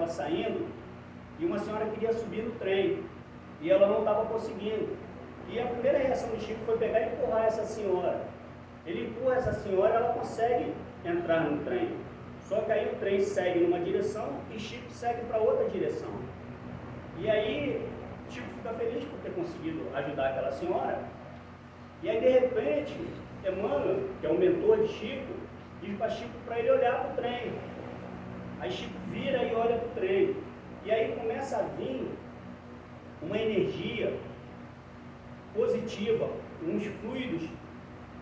estava saindo e uma senhora queria subir no trem e ela não estava conseguindo. E a primeira reação do Chico foi pegar e empurrar essa senhora. Ele empurra essa senhora, ela consegue entrar no trem. Só que aí o trem segue numa direção e Chico segue para outra direção. E aí Chico fica feliz por ter conseguido ajudar aquela senhora. E aí de repente, Emmanuel, que é o mentor de Chico, diz para Chico para ele olhar para o trem. Aí Chico vira e olha para o trem. E aí começa a vir uma energia positiva, uns fluidos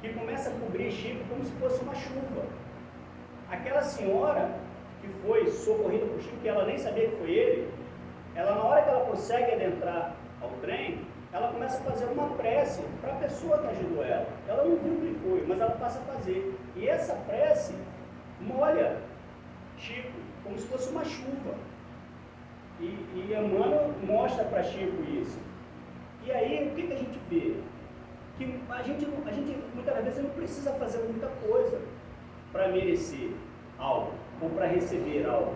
que começa a cobrir Chico como se fosse uma chuva. Aquela senhora que foi socorrida por Chico, que ela nem sabia que foi ele, ela, na hora que ela consegue adentrar ao trem, ela começa a fazer uma prece para a pessoa que ajudou ela. Ela não viu quem foi, mas ela passa a fazer. E essa prece molha Chico como se fosse uma chuva. E Emmanuel mostra para Chico isso. E aí, o que a gente vê? Que a gente muitas vezes não precisa fazer muita coisa para merecer algo, ou para receber algo.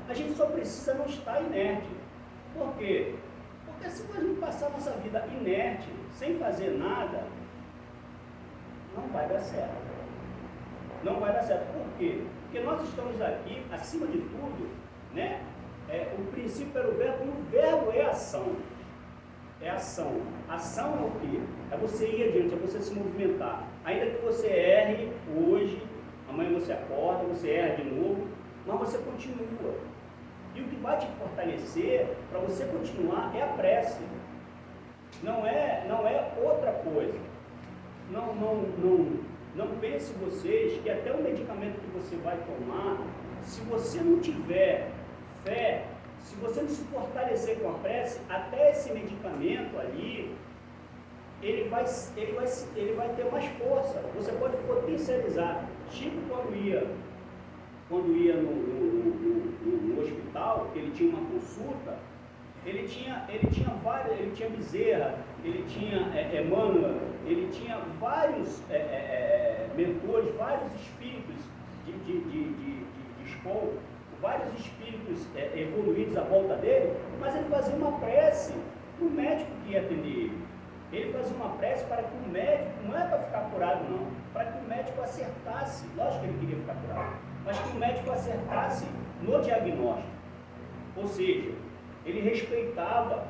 A gente só precisa não estar inerte. Por quê? Porque se a gente passar a nossa vida inerte, sem fazer nada, não vai dar certo. Não vai dar certo. Por quê? Porque nós estamos aqui, acima de tudo, né? O princípio era o verbo, e o verbo é ação. É ação. Ação é o quê? É você ir adiante, é você se movimentar. Ainda que você erre hoje, amanhã você acorda, você erra de novo, mas você continua. E o que vai te fortalecer para você continuar é a prece. Não é outra coisa. Não pense vocês que até o medicamento que você vai tomar, se você não tiver fé, se você não se fortalecer com a prece, até esse medicamento ali, ele vai ter mais força. Você pode potencializar. Chico, quando ia no hospital, ele tinha uma consulta, ele tinha Bezerra, ele tinha Emmanuel, ele tinha vários mentores, vários espíritos de escola, vários espíritos evoluídos à volta dele, mas ele fazia uma prece para o médico que ia atender ele. Ele fazia uma prece para que o médico, não é para ficar curado não, para que o médico acertasse, lógico que ele queria ficar curado, mas que o médico acertasse no diagnóstico. Ou seja, ele respeitava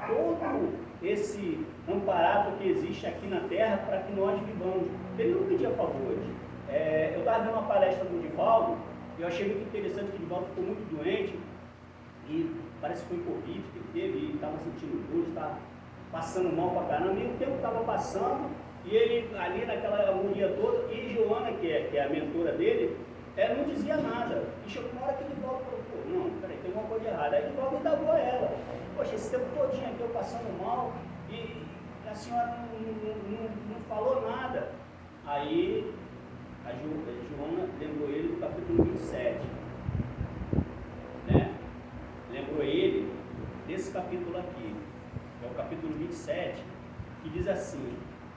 todo esse amparato que existe aqui na Terra para que nós vivamos. Ele não pedia favores. Eu estava vendo uma palestra do Divaldo, eu achei muito interessante que o Divaldo ficou muito doente, e parece que foi Covid que ele teve, e estava sentindo dor, estava passando mal pra caramba, e o tempo estava passando, e ele ali naquela agonia toda, e Joana, que é a mentora dele, não dizia nada. E chegou uma hora que o Divaldo falou, pô, não, peraí, tem alguma coisa errada. Aí o Divaldo indagou a ela, poxa, esse tempo todinho aqui eu passando mal, e a senhora não falou nada. Aí a Joana lembrou ele do capítulo 27, né? Lembrou ele desse capítulo aqui, que é o capítulo 27, que diz assim,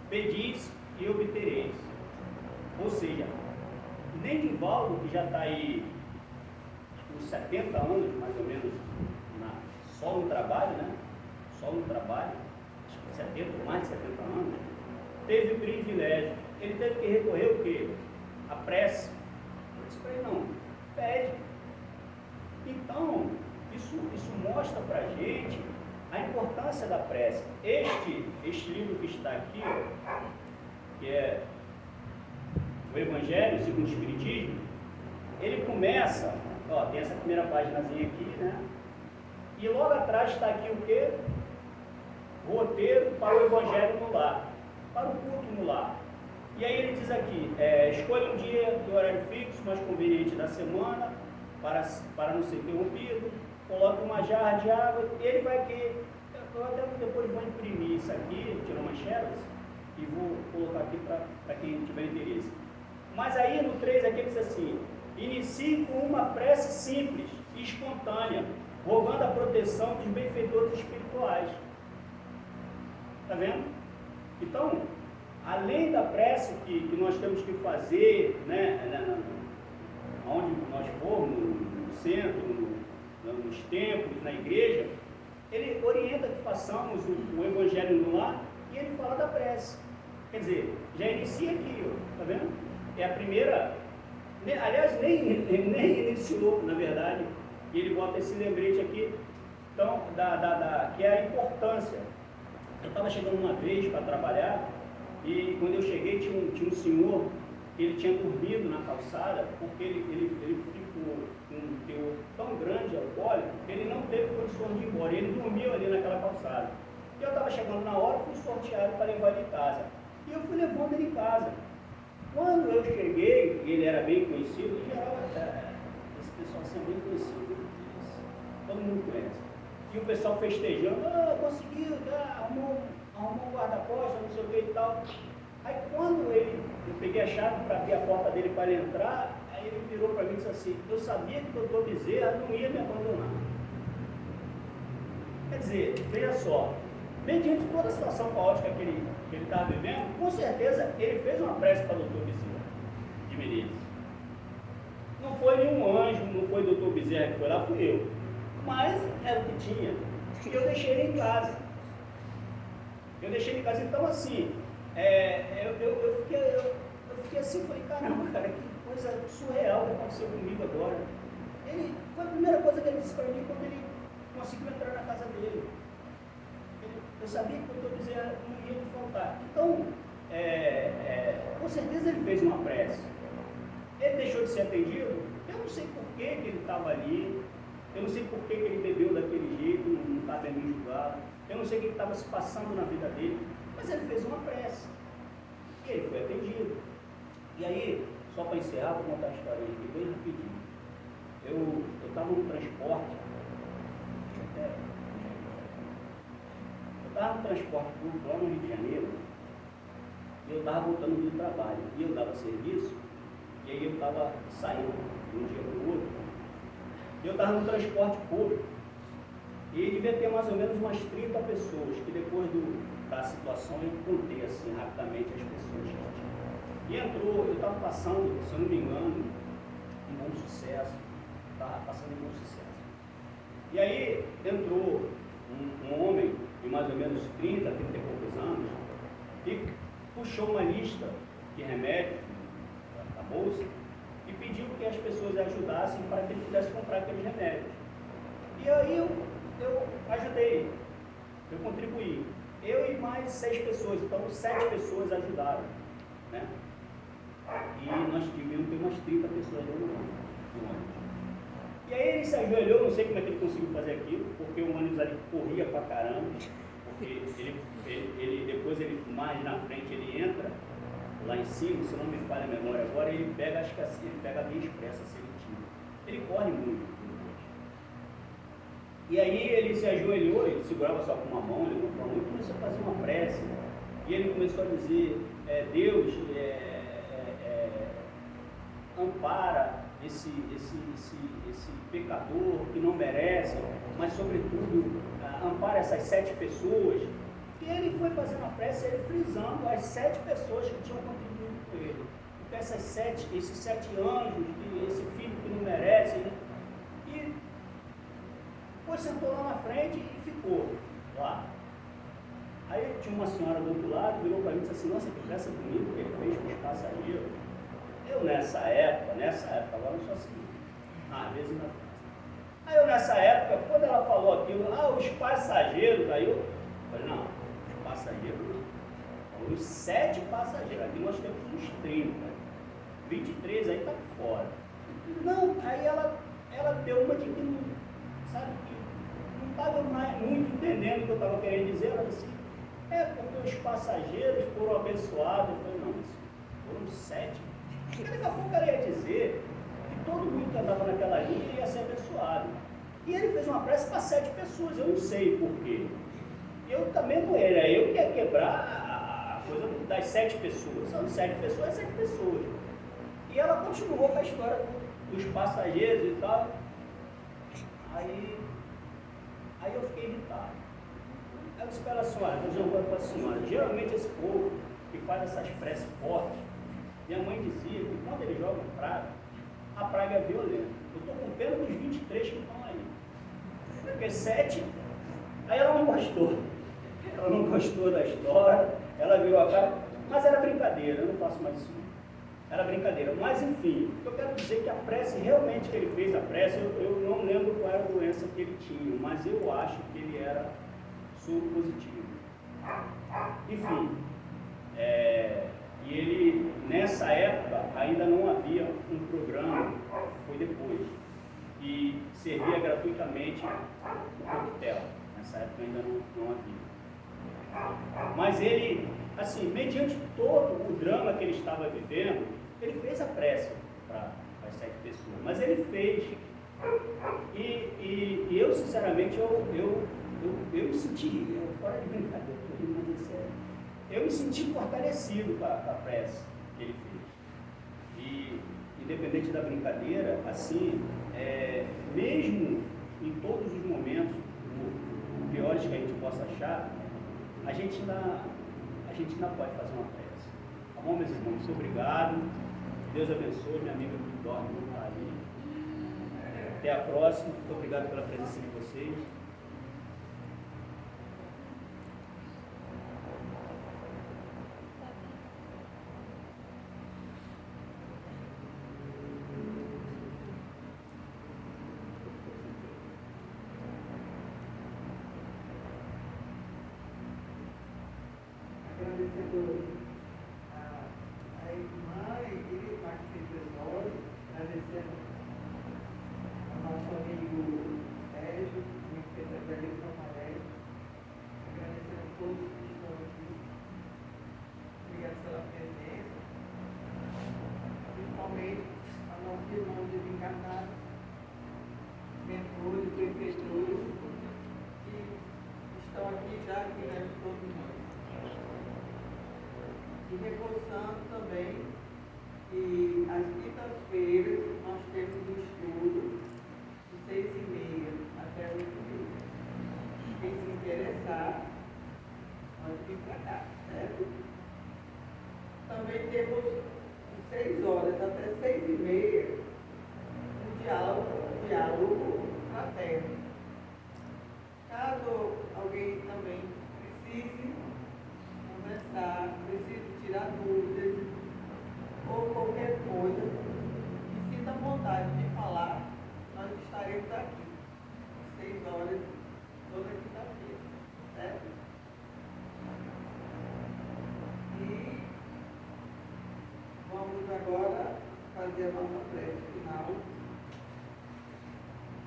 pedis e obtereis. Ou seja, nem Divaldo, que já está aí uns 70 anos, mais ou menos, só no trabalho, né? Só no trabalho, acho que 70, mais de 70 anos, teve o privilégio. Ele teve que recorrer o quê? A prece. Eu disse para ele, não, pede. Então, isso mostra para a gente a importância da prece. Este livro que está aqui, ó, que é o Evangelho segundo o Espiritismo, ele começa, ó, tem essa primeira paginazinha aqui, né? E logo atrás está aqui o quê? Roteiro para o Evangelho no lar, para o culto no lar. E aí ele diz aqui, escolha um dia e horário fixo, mais conveniente da semana, para não ser interrompido, coloque uma jarra de água, ele vai aqui, eu até depois vou imprimir isso aqui, tirar umas xerox, e vou colocar aqui para quem tiver interesse. Mas aí no 3 aqui ele diz assim, inicie com uma prece simples e espontânea, rogando a proteção dos benfeitores espirituais. Está vendo? Então, além da prece que nós temos que fazer, né, onde nós formos, no centro, na igreja, ele orienta que façamos o evangelho no lar e ele fala da prece. Quer dizer, já inicia aqui, ó, tá vendo? É a primeira, aliás, nem iniciou, na verdade, e ele bota esse lembrete aqui, então, que é a importância. Eu estava chegando uma vez para trabalhar, e quando eu cheguei tinha um senhor, ele tinha dormido na calçada, porque ele ficou com um teor tão grande alcoólico, que ele não teve condições de ir embora, ele dormiu ali naquela calçada. E eu estava chegando na hora, fui sorteado para levar ele em casa. E eu fui levando ele em casa. Quando eu cheguei, ele era bem conhecido, em geral, esse pessoal assim é bem conhecido, todo mundo conhece. E o pessoal festejando, conseguiu, arrumou um guarda-costas, não sei o que e tal. Aí quando eu peguei a chave para abrir a porta dele para ele entrar, aí ele virou para mim e disse assim, eu sabia que o doutor Bezerra não ia me abandonar. Quer dizer, veja só, mediante toda a situação caótica que ele estava vivendo, com certeza ele fez uma prece para o doutor Bezerra de Menezes. Não foi nenhum anjo, não foi o doutor Bezerra que foi lá, fui eu. Mas era o que tinha. E eu deixei ele em casa. Então assim, eu fiquei assim, falei, caramba, cara, que coisa surreal que aconteceu comigo agora. Foi a primeira coisa que ele disse para mim quando ele conseguiu entrar na casa dele. Eu sabia que o doutor Bezerra não ia me faltar. Então, com certeza ele fez uma prece. Ele deixou de ser atendido? Eu não sei por que ele estava ali, eu não sei por que ele bebeu daquele jeito, não está bem me julgado, eu não sei o que estava se passando na vida dele, mas ele fez uma prece. E ele foi atendido. E aí, só para encerrar, vou contar a história aqui bem rapidinho. Eu estava no transporte, público lá no Rio de Janeiro, e eu estava voltando do trabalho, e eu dava serviço, e aí eu estava saindo de um dia para o outro, e eu estava no transporte público, e devia ter mais ou menos umas 30 pessoas, que depois da situação eu contei assim rapidamente as pessoas que tinham. E entrou, eu estava passando, se eu não me engano, em Bom Sucesso, E aí entrou um homem de mais ou menos 30 e poucos anos e puxou uma lista de remédios da bolsa e pediu que as pessoas ajudassem para que ele pudesse comprar aqueles remédios. E aí eu ajudei, eu contribuí. Eu e mais 6 pessoas, então 7 pessoas ajudaram, né? E nós devíamos ter umas 30 pessoas no ônibus. E aí ele se ajoelhou, não sei como é que ele conseguiu fazer aquilo, porque o ônibus ali corria pra caramba, porque depois mais na frente, ele entra lá em cima, se não me falha a memória agora, ele pega, acho que assim, ele pega a via expressa seletiva. Ele corre muito. E aí ele se ajoelhou, ele segurava só com uma mão, ele levantou a mão e começou a fazer uma prece. E ele começou a dizer, Deus ampara esse pecador que não merece, mas sobretudo ampara essas 7 pessoas. E ele foi fazendo uma prece, ele frisando as 7 pessoas que tinham contribuído com ele. Então esses 7 anjos, esse filho que não merece, né? E depois sentou lá na frente e ficou lá. Aí tinha uma senhora do outro lado, virou para mim e disse assim, nossa, que pressa bonita que ele fez com os passageiros. Eu nessa época, agora não sou assim, às vezes não. Aí eu nessa época, quando ela falou aquilo, os passageiros, aí eu falei, não, os passageiros não. Os 7 passageiros, aqui nós temos uns 30, 23 aí tá fora. Não, aí ela deu uma de que não, sabe, que não estava muito entendendo o que eu estava querendo dizer, ela disse, porque os passageiros foram abençoados. Eu falei, não, foram 7. Porque daqui a pouco ela ia dizer que todo mundo que andava naquela linha ia ser abençoado. E ele fez uma prece para 7 pessoas, eu não sei porquê. Eu também não era, eu que ia quebrar a coisa das 7 pessoas. São 7 pessoas, é 7 pessoas. E ela continuou com a história dos passageiros e tal. Aí eu fiquei irritado. Aí eu disse para a senhora, eu já vou para a senhora, geralmente esse povo que faz essas preces fortes, minha mãe dizia que quando ele joga praga, a praga é violenta. Eu estou com pena dos 23 que estão aí. porque 7, aí ela não gostou. Ela não gostou da história, ela virou a cara, mas era brincadeira, eu não faço mais isso. Era brincadeira, mas enfim, eu quero dizer que a prece, realmente que ele fez a prece, eu não lembro qual era a doença que ele tinha, mas eu acho que ele era soro positivo. Enfim, e ele, nessa época, ainda não havia um programa, foi depois, que servia gratuitamente o coquetel. Nessa época ainda não havia. Mas ele, assim, mediante todo o drama que ele estava vivendo, ele fez a prece para as 7 pessoas. Mas ele fez. E eu, sinceramente, eu me senti, fora de brincadeira, mas é sério, eu me senti fortalecido com a prece que ele fez. E, independente da brincadeira, assim, mesmo em todos os momentos, piores que a gente possa achar, a gente ainda pode fazer uma prece. Tá bom, meus irmãos? Muito obrigado. Deus abençoe. Minha amiga que dorme não está ali. Até a próxima. Muito obrigado pela presença de vocês. Agradecendo a irmã e ele participou, agradecendo ao nosso amigo Sérgio, que fez a belíssima palestra, agradecendo a todos que estão aqui, obrigado pela presença, principalmente a nossos irmãos desencarnados, mentores, prefeitores, que estão aqui já diante de todos nós. E reforçando também que às quintas-feiras nós temos um estudo de 6h30 até 8h30. Quem se interessar, pode vir para cá, certo? Também temos de 6 horas até 6h30 um diálogo fraterno. Caso alguém também precise conversar, precise tirar dúvidas ou qualquer coisa, que sinta vontade de falar, nós estaremos aqui, às 6 horas, toda quinta-feira, certo? E vamos agora fazer a nossa prece final,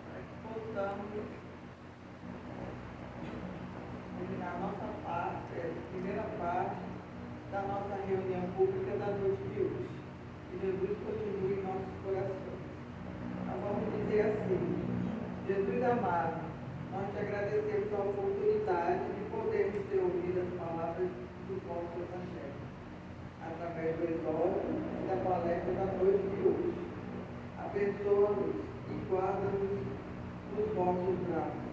para que possamos terminar a nossa parte, a primeira parte da nossa reunião pública da noite de hoje. Que Jesus continue em nossos corações. Então vamos dizer assim: Jesus amado, nós te agradecemos a oportunidade de podermos ter ouvido as palavras do vosso Evangelho, através do exórdio e da palestra da noite de hoje. Abençoa-nos e guarda-nos nos vossos braços.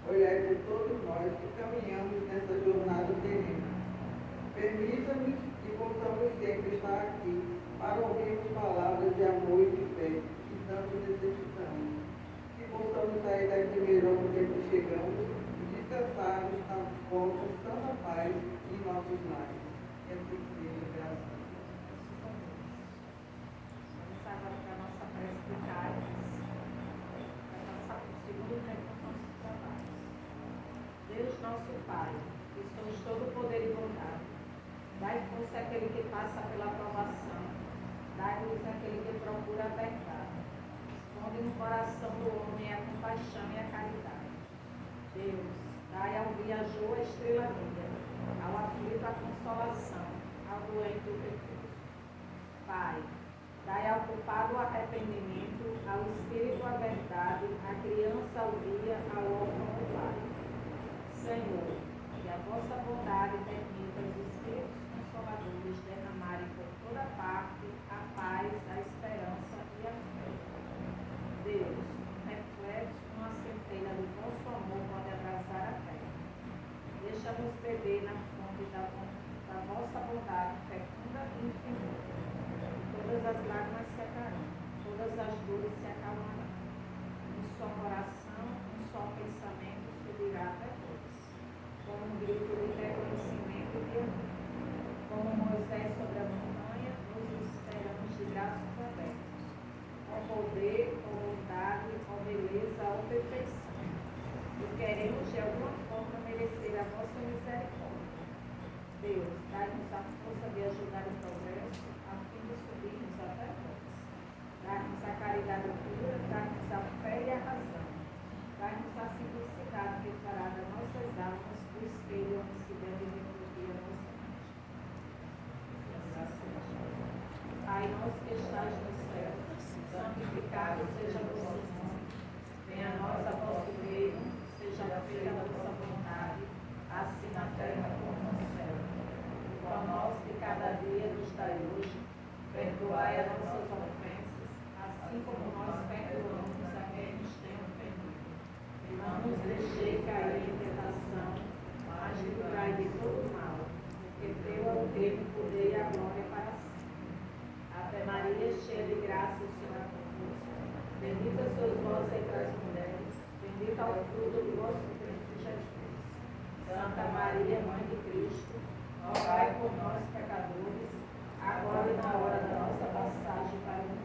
Olhai por todos nós que caminhamos nessa jornada terrena. Permita-nos que possamos sempre estar aqui para ouvirmos palavras de amor e de fé que tanto necessitamos. Que possamos sair daqui melhor do que chegamos e descansarmos na vossa santa paz em nossos lares. Que assim seja, graças a Deus. Vamos agora para a nossa prece de Cálice, para passar para o segundo tempo dos nossos trabalhos. Deus nosso Pai, que sois todo poder e bondade, dai força àquele que passa pela provação, dai luz àquele que procura a verdade. Esconde no coração do homem a compaixão e a caridade. Deus, dai ao viajor a estrela guia, ao aflito a consolação, ao doente o repouso. Pai, dai ao culpado o arrependimento, ao espírito a verdade, à criança o guia, ao órfão o pai. Senhor, que a vossa bondade permita os espíritos consoladores derramarem por toda parte a paz, a esperança e a fé. Deus, reflexo uma centelha do vosso amor pode abraçar a terra. Deixa-nos beber na fonte da vossa bondade fecunda e infinita. Todas as lágrimas secarão, todas as dores se acalmarão. Um só coração, um queremos de alguma forma merecer a vossa misericórdia. Deus, dai-nos a força de ajudar o progresso, a fim de subirmos até vós. Dai-nos a caridade pura, dai-nos a fé e a razão. Dai-nos a simplicidade que fará das nossas almas o espelho onde se deve refletir a nossa imagem. Pai nosso que estás no céu, santificado seja o vosso nome. Venha a nós a vosso reino, seja feita a vossa vontade, assim na terra como no céu. O pão nosso de cada dia nos dai hoje, perdoai as nossas ofensas, assim como nós perdoamos a quem nos tem ofendido. E não nos deixei cair em tentação, mas livrai de todo mal, porque teu é o reino, o poder e a glória para sempre. Ave Maria, cheia de graça, o Senhor é convosco. Bendita sois vós entre as mulheres, bendito é o fruto do vosso ventre, Jesus. Santa Maria, Mãe de Cristo, rogai por nós, pecadores, agora e na hora da nossa passagem para o